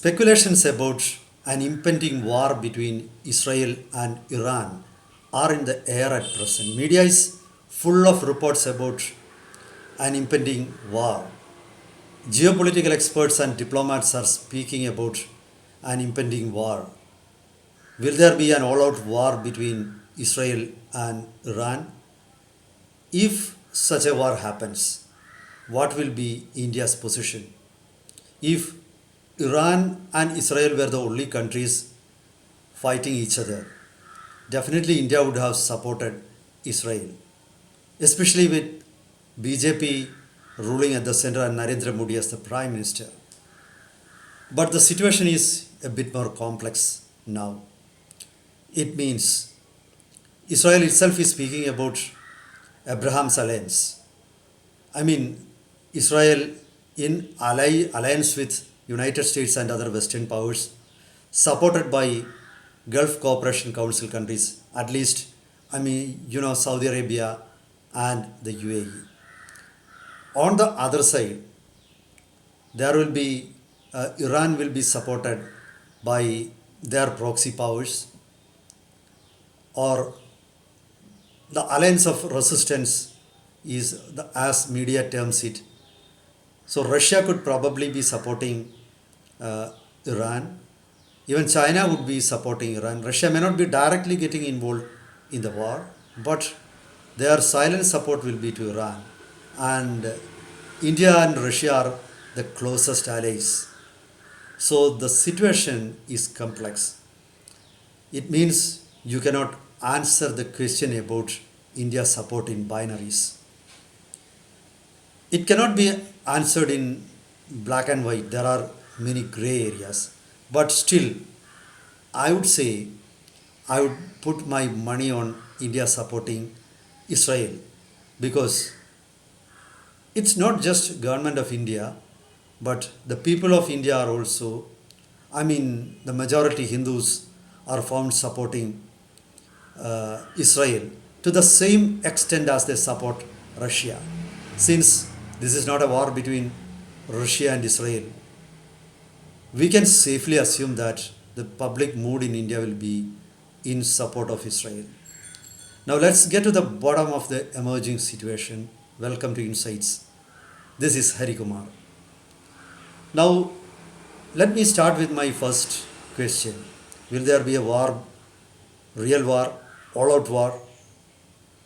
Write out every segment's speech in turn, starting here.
Speculations about an impending war between Israel and Iran are in the air at present. Media is full of reports about an impending war. Geopolitical experts and diplomats are speaking about an impending war. Will there be an all out war between Israel and Iran? If such a war happens, what will be India's position? If Iran and Israel were the only countries fighting each other, definitely India would have supported Israel, especially with BJP ruling at the center and Narendra Modi as the Prime Minister. But the situation is a bit more complex now. It means Israel itself is speaking about Abraham's alliance. I mean, Israel in alliance with United States and other Western powers, supported by Gulf Cooperation Council countries, at least, Saudi Arabia and the UAE. On the other side, there will be Iran will be supported by their proxy powers, or the alliance of resistance is as media terms it. So Russia could probably be supporting Iran. Even China would be supporting Iran. Russia may not be directly getting involved in the war, but their silent support will be to Iran. And India and Russia are the closest allies. So the situation is complex. It means you cannot answer the question about India's support in binaries. It cannot be answered in black and white. There are many gray areas. But still, I would say I would put my money on India supporting Israel, because it's not just government of India, but the people of India are also, the majority Hindus are found supporting Israel to the same extent as they support Russia. Since this is not a war between Russia and Israel, we can safely assume that the public mood in India will be in support of Israel. Now let's get to the bottom of the emerging situation. Welcome to Insights. This is Hari Kumar. Now let me start with my first question. Will there be a war, real war, all out war?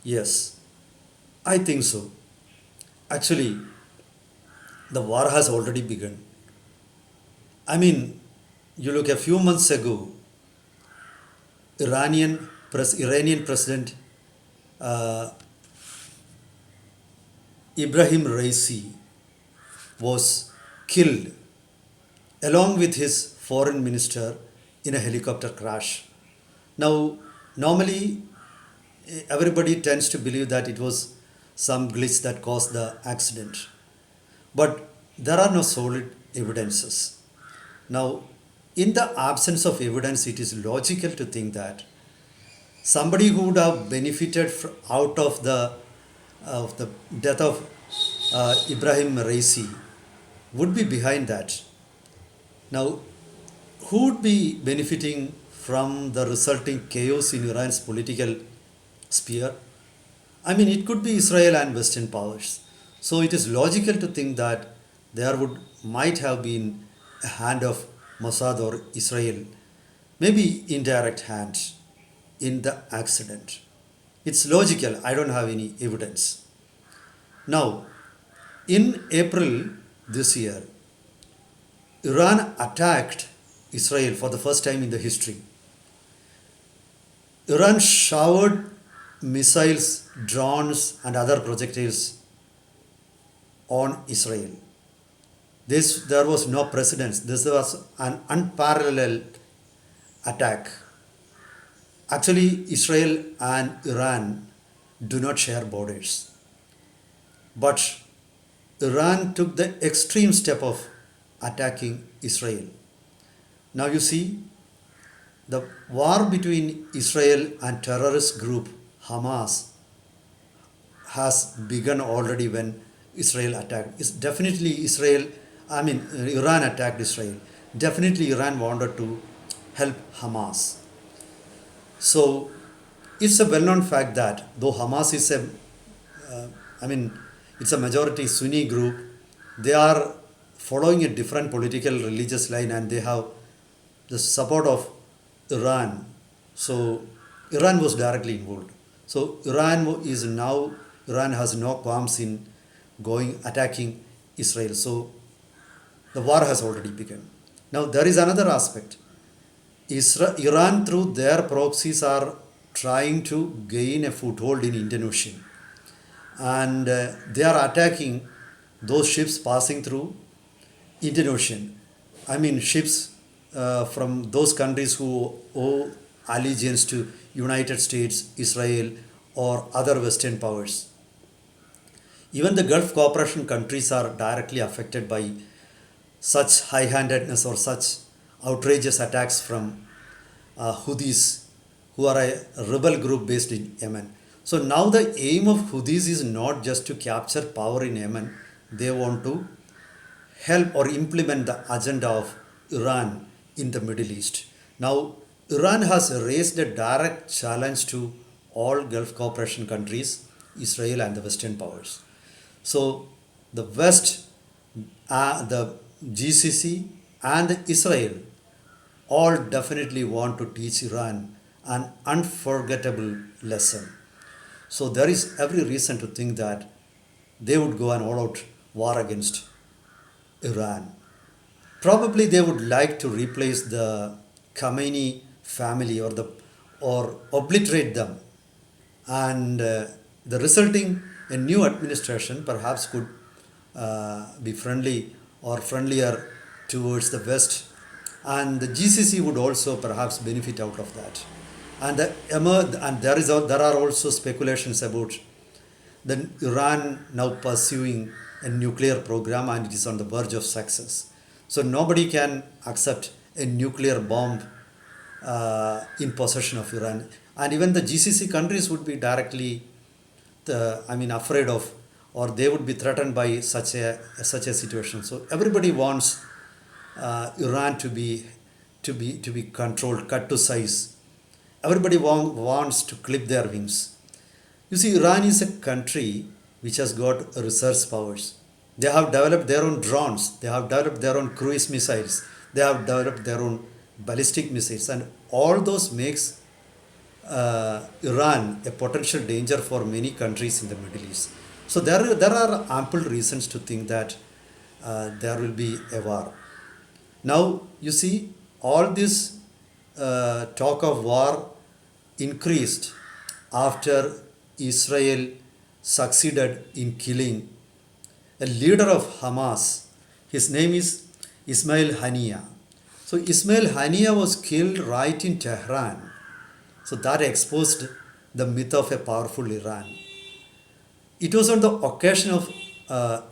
Yes, I think so. Actually, the war has already begun. You look a few months ago, Iranian President Ibrahim Raisi was killed along with his foreign minister in a helicopter crash. Now, normally everybody tends to believe that it was some glitch that caused the accident, but there are no solid evidences. Now, in the absence of evidence, it is logical to think that somebody who would have benefited out of the death of Ibrahim Raisi would be behind that. Now, who would be benefiting from the resulting chaos in Iran's political sphere? It could be Israel and Western powers. So it is logical to think that there might have been a hand of Mossad or Israel, maybe indirect hand in the accident. It's logical. I don't have any evidence. Now, in April this year, Iran attacked Israel for the first time in the history. Iran showered missiles, drones, and other projectiles on Israel. There was no precedence. This was an unparalleled attack. Actually, Israel and Iran do not share borders. But Iran took the extreme step of attacking Israel. Now you see, the war between Israel and terrorist group Hamas has begun already when Israel attacked. It's definitely Iran attacked Israel. definitely Iran wanted to help Hamas. So it's a well-known fact that though Hamas is I mean, it's a majority Sunni group, they are following a different political religious line and they have the support of Iran. So Iran was directly involved. So Iran has no qualms in going attacking Israel. So the war has already begun. Now there is another aspect. Iran, through their proxies, are trying to gain a foothold in Indian Ocean, and they are attacking those ships passing through Indian Ocean. I mean, ships from those countries who owe allegiance to United States, Israel, or other Western powers. Even the Gulf Cooperation countries are directly affected by such high handedness or such outrageous attacks from Houthis, who are a rebel group based in Yemen. So now the aim of Houthis is not just to capture power in Yemen, they want to help or implement the agenda of Iran in the Middle East. Now, Iran has raised a direct challenge to all Gulf Cooperation countries, Israel, and the Western powers. So, the West, the GCC, and Israel all definitely want to teach Iran an unforgettable lesson. So, there is every reason to think that they would go an all out war against Iran. Probably they would like to replace the Khamenei family or obliterate them, and the resulting a new administration perhaps could be friendly or friendlier towards the West, and the GCC would also perhaps benefit out of that. And there are also speculations about then Iran now pursuing a nuclear program and it is on the verge of success. So nobody can accept a nuclear bomb in possession of Iran. And even the GCC countries would be directly, afraid of, or they would be threatened by such a situation. So everybody wants Iran to be controlled, cut to size. Everybody wants to clip their wings. You see, Iran is a country which has got research powers. They have developed their own drones, they have developed their own cruise missiles, they have developed their own ballistic missiles, and all those makes Iran a potential danger for many countries in the Middle East. So there are ample reasons to think that there will be a war. Now, you see, all this talk of war increased after Israel succeeded in killing a leader of Hamas. His name is Ismail Haniya. So Ismail Haniya was killed right in Tehran. So that exposed the myth of a powerful Iran. It was on the occasion of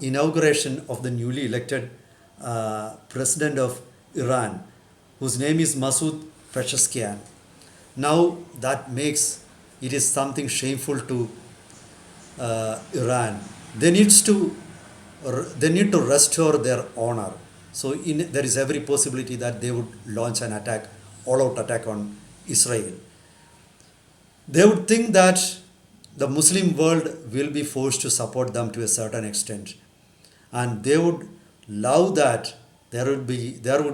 inauguration of the newly elected president of Iran, whose name is Masoud Pezeshkian. Now that makes it is something shameful to Iran. They need to restore their honor. So there is every possibility that they would launch an attack, all-out attack on Israel. They would think that the Muslim world will be forced to support them to a certain extent, and they would love that there would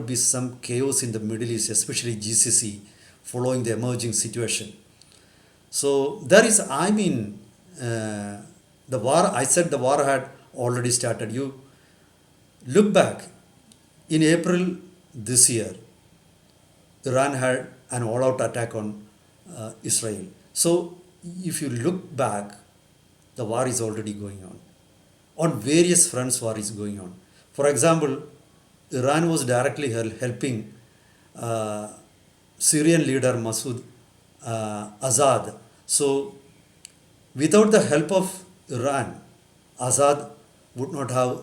be some chaos in the Middle East, especially GCC, following the emerging situation. So there is, the war. I said the war had already started. You look back in April this year, Iran had an all-out attack on Israel. So if you look back, the war is already going on. On various fronts, war is going on. For example, Iran was directly helping Syrian leader Masoud Azad. So without the help of Iran, Azad would not have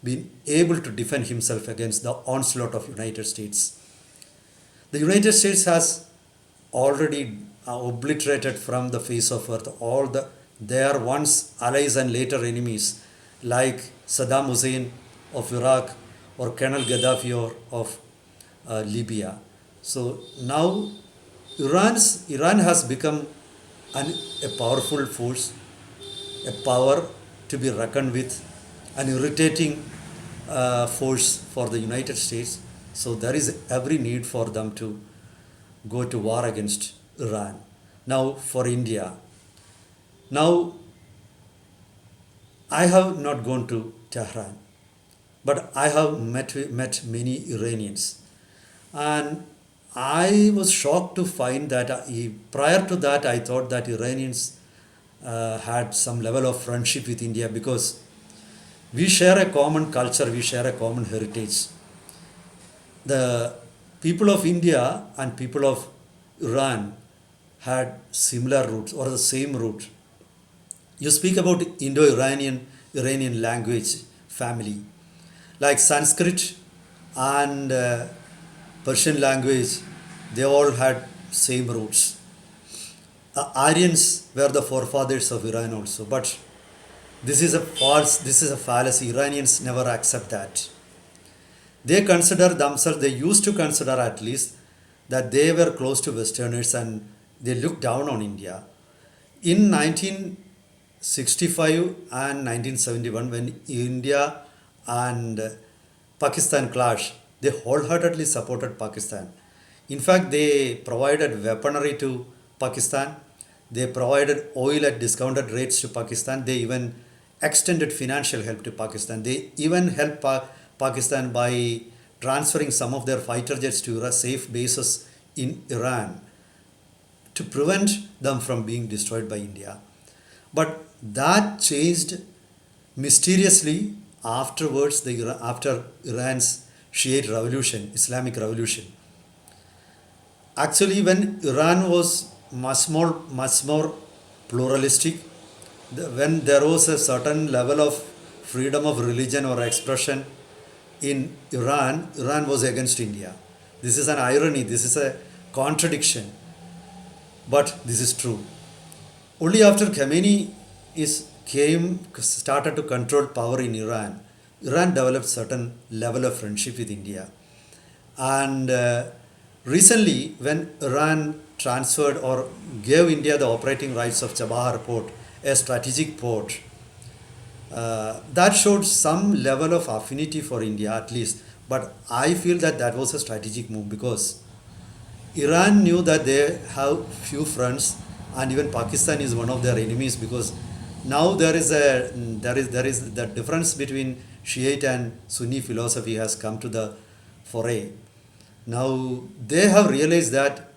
been able to defend himself against the onslaught of United States. The United States has already obliterated from the face of earth all their once allies and later enemies like Saddam Hussein of Iraq or Colonel Gaddafi of Libya. So now Iran has become a powerful force, a power to be reckoned with, an irritating force for the United States. So there is every need for them to go to war against Iran. Now for India. Now I have not gone to Tehran, but I have met many Iranians, and I was shocked to find that prior to that I thought that Iranians had some level of friendship with India because we share a common culture, we share a common heritage. The people of India and people of Iran had similar roots or the same root. You speak about Indo-Iranian language family, like Sanskrit and Persian language. They all had same roots. Aryans were the forefathers of Iran also, but this is a false. This is a fallacy. Iranians never accept that. They consider themselves. They used to consider at least that they were close to Westerners and they looked down on India. In 1965 and 1971, when India and Pakistan clashed, they wholeheartedly supported Pakistan. In fact, they provided weaponry to Pakistan. They provided oil at discounted rates to Pakistan. They even extended financial help to Pakistan. They even helped Pakistan by transferring some of their fighter jets to safe bases in Iran to prevent them from being destroyed by India. But that changed mysteriously afterwards, after Iran's Shiite revolution, Islamic revolution. Actually, when Iran was much more pluralistic, when there was a certain level of freedom of religion or expression in Iran, Iran was against India. This is an irony, this is a contradiction, but this is true. Only after Khamenei started to control power in Iran, Iran developed certain level of friendship with India. And recently, when Iran transferred or gave India the operating rights of Chabahar port, a strategic port, that showed some level of affinity for India at least. But I feel that that was a strategic move because Iran knew that they have few friends, and even Pakistan is one of their enemies because now there is the difference between Shiite and Sunni philosophy has come to the foray. Now they have realized that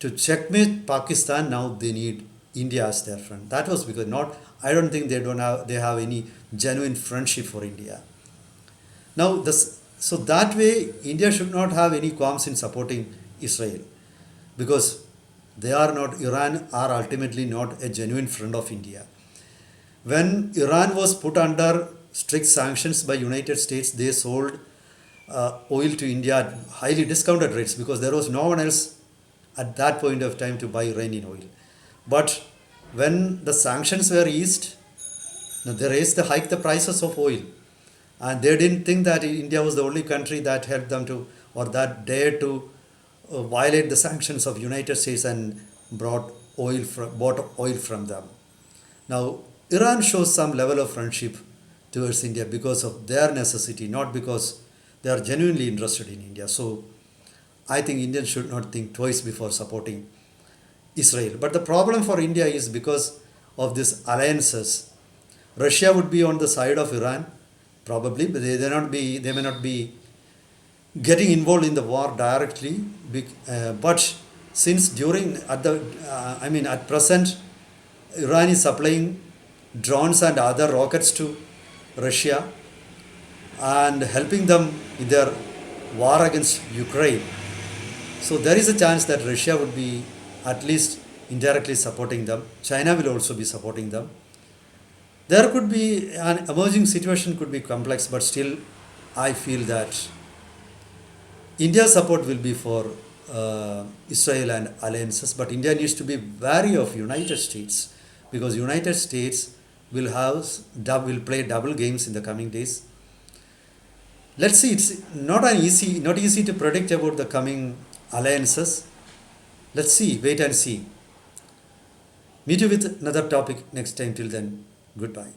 to checkmate Pakistan, now they need India as their friend. That was because not. I don't think they have any genuine friendship for India. Now so that way India should not have any qualms in supporting Israel because Iran are ultimately not a genuine friend of India. When Iran was put under strict sanctions by United States, they sold oil to India at highly discounted rates because there was no one else at that point of time to buy Iranian oil. But when the sanctions were eased, they hiked the prices of oil. And they didn't think that India was the only country that helped them to, or that dared to violate the sanctions of United States and bought oil from them. Now, Iran shows some level of friendship towards India because of their necessity, not because they are genuinely interested in India. So, I think Indians should not think twice before supporting Israel. But the problem for India is because of these alliances. Russia would be on the side of Iran, probably, but they may not be getting involved in the war directly. But since at present, Iran is supplying drones and other rockets to Russia and helping them in their war against Ukraine. So there is a chance that Russia would be at least indirectly supporting them. China will also be supporting them. There could be an emerging situation, could be complex, but still I feel that India's support will be for Israel and alliances, but India needs to be wary of United States because United States will play double games in the coming days. Let's see. It's not easy to predict about the coming alliances. Let's see. Wait and see. Meet you with another topic next time. Till then, goodbye.